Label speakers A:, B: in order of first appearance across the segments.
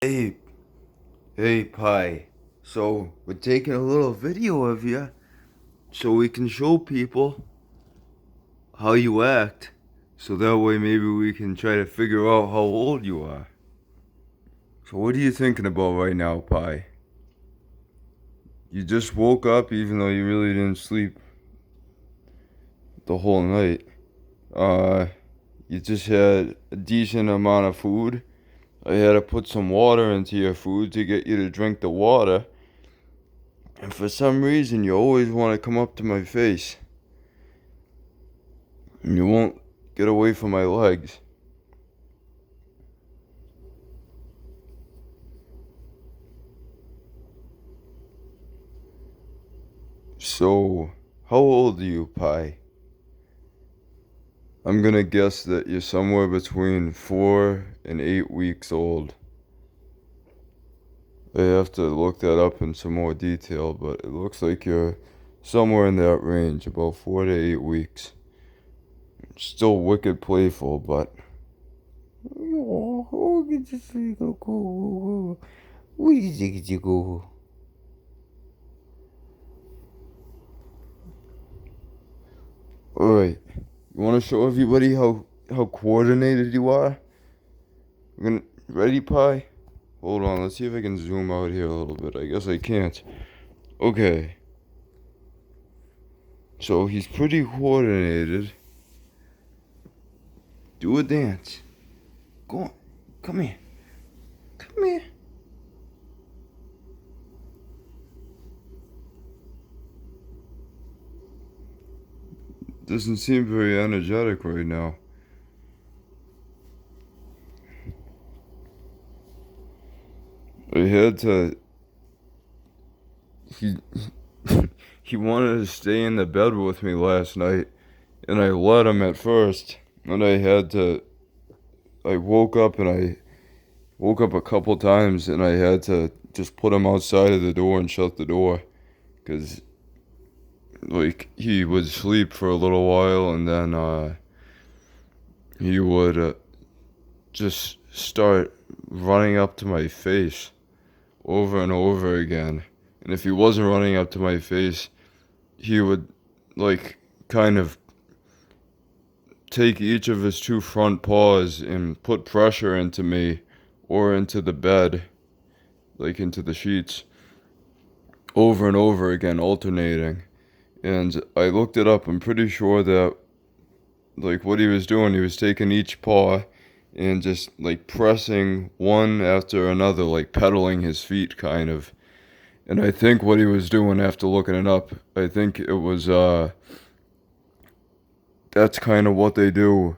A: Hey, hey, Pi. So, we're taking a little video of you so we can show people how you act. So that way, maybe we can try to figure out how old you are. So, what are you thinking about right now, Pi? You just woke up even though you really didn't sleep the whole night. Uh, you just had a decent amount of food. I had to put some water into your food to get you to drink the water. And for some reason, you always want to come up to my face. And you won't get away from my legs. So, how old are you, Pi? I'm gonna guess that you're somewhere between 4 and 8 weeks old. I have to look that up in some more detail, but it looks like you're somewhere in that range, about 4 to 8 weeks. Still wicked playful, but. Alright, you wanna show everybody how coordinated you are? We're gonna. Ready, Pi? Hold on, let's see if I can zoom out here a little bit. I guess I can't. Okay. So he's pretty coordinated. Do a dance. Go on. Come here. Come here. Doesn't seem very energetic right now. I had to. He. He wanted to stay in the bed with me last night, and I let him at first. And I had to. I woke up a couple times, and I had to just put him outside of the door and shut the door, cause like he would sleep for a little while, and then he would just start running up to my face over and over again. And if he wasn't running up to my face, he would like kind of take each of his two front paws and put pressure into me or into the bed, like into the sheets, over and over again, alternating. And I looked it up. I'm pretty sure that like what he was doing, he was taking each paw and just like pressing one after another, like pedaling his feet kind of. And I think what he was doing after looking it up, I think it was that's kind of what they do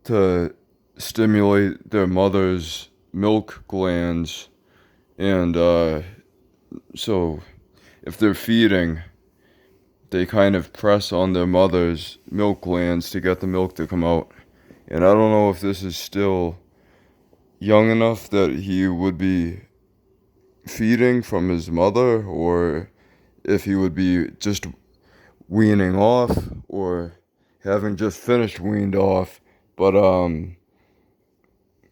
A: to stimulate their mother's milk glands. And so if they're feeding, they kind of press on their mother's milk glands to get the milk to come out. And I don't know if this is still young enough that he would be feeding from his mother, or if he would be just weaning off, or having just finished weaned off. But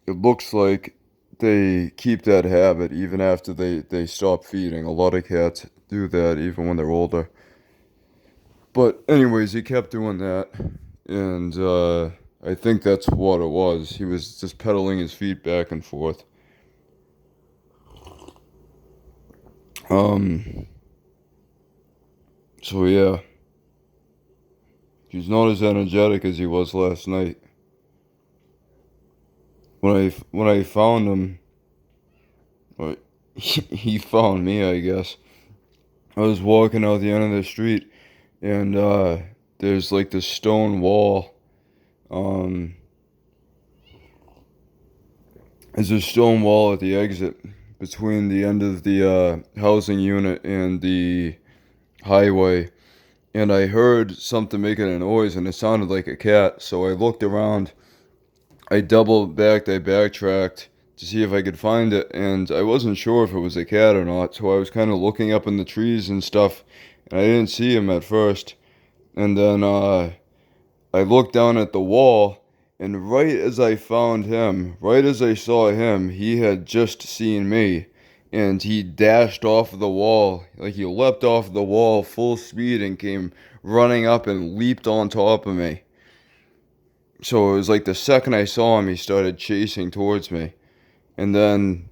A: it looks like they keep that habit even after they stop feeding. A lot of cats do that even when they're older. But anyways, he kept doing that, and I think that's what it was. He was just pedaling his feet back and forth. Um. So yeah, he's not as energetic as he was last night. When I found him, or he found me, I guess. I was walking out the end of the street, and there's like this stone wall. Um, there's a stone wall at the exit between the end of the housing unit and the highway. And I heard something making a noise, and it sounded like a cat. So I looked around. I doubled backed. I backtracked to see if I could find it, and I wasn't sure if it was a cat or not. So I was kind of looking up in the trees and stuff, and I didn't see him at first. And then I looked down at the wall, And right as I found him, right as I saw him, he had just seen me. And he dashed off the wall. Like he leapt off the wall full speed and came running up and leaped on top of me. So it was like the second I saw him, he started chasing towards me. And then,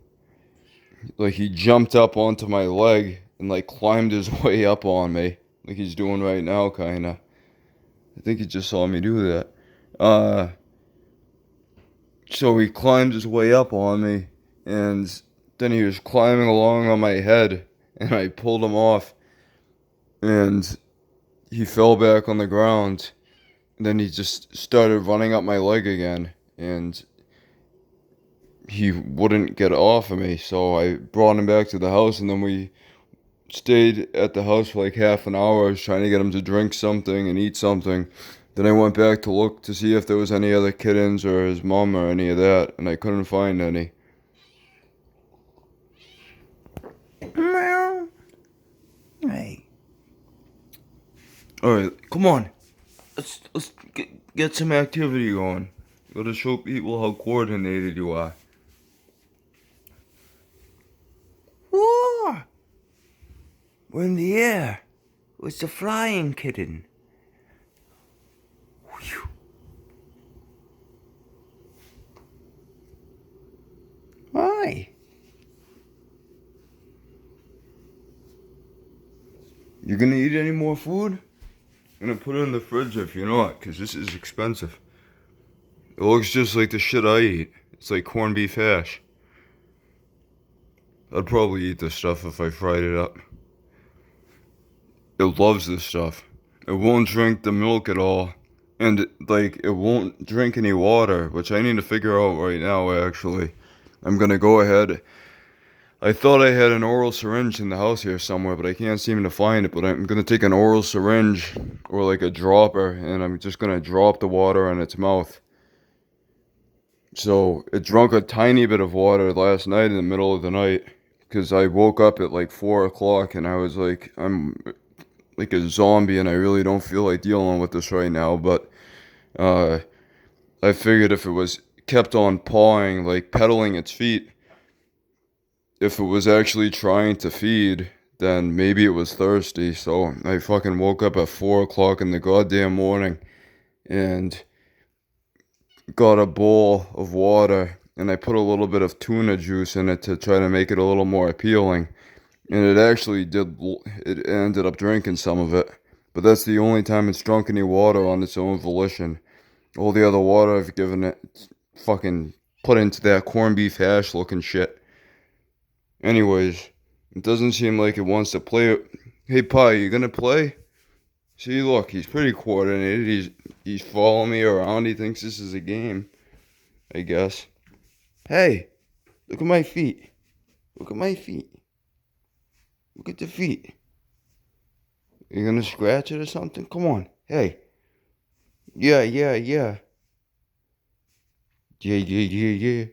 A: like, he jumped up onto my leg and, like, climbed his way up on me. Like he's doing right now, kinda. I think he just saw me do that. So he climbed his way up on me, and then he was climbing along on my head, and I pulled him off, and he fell back on the ground. And then he just started running up my leg again, and he wouldn't get off of me, so I brought him back to the house, and then we stayed at the house for like half an hour. I was trying to get him to drink something and eat something. Then I went back to look to see if there was any other kittens or his mom or any of that, and I couldn't find any. Meow. Hey. Alright, come on. Let's get some activity going. Gotta show people how coordinated you are. Whoa! We're in the air. It's a flying kitten. Whew. Hi. You gonna eat any more food? I'm gonna put it in the fridge if you're not, because this is expensive. It looks just like the shit I eat. It's like corned beef hash. I'd probably eat this stuff if I fried it up. It loves this stuff. It won't drink the milk at all. And, like, it won't drink any water, which I need to figure out right now, actually. I'm gonna go ahead. I thought I had an oral syringe in the house here somewhere, but I can't seem to find it. But I'm gonna take an oral syringe, or like a dropper, and I'm just gonna drop the water in its mouth. So, it drank a tiny bit of water last night in the middle of the night, because I woke up at like 4 o'clock, and I was like, I'm like a zombie, and I really don't feel like dealing with this right now, but I figured if it was kept on pawing, like pedaling its feet, if it was actually trying to feed, then maybe it was thirsty. So I fucking woke up at 4 o'clock in the goddamn morning and got a bowl of water, and I put a little bit of tuna juice in it to try to make it a little more appealing. And it actually did, it ended up drinking some of it. But that's the only time it's drunk any water on its own volition. All the other water I've given it, fucking put into that corned beef hash looking shit. Anyways, it doesn't seem like it wants to play. Hey, Pi, you gonna play? See, look, he's pretty coordinated. He's following me around. He thinks this is a game, I guess. Hey, look at my feet. Look at my feet. Look at the feet. You gonna scratch it or something? Come on. Hey. Yeah, yeah, yeah. Yeah, yeah, yeah, yeah.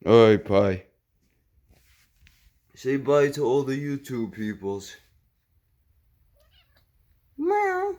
A: Alright, Pi. Say bye to all the YouTube peoples. Meow.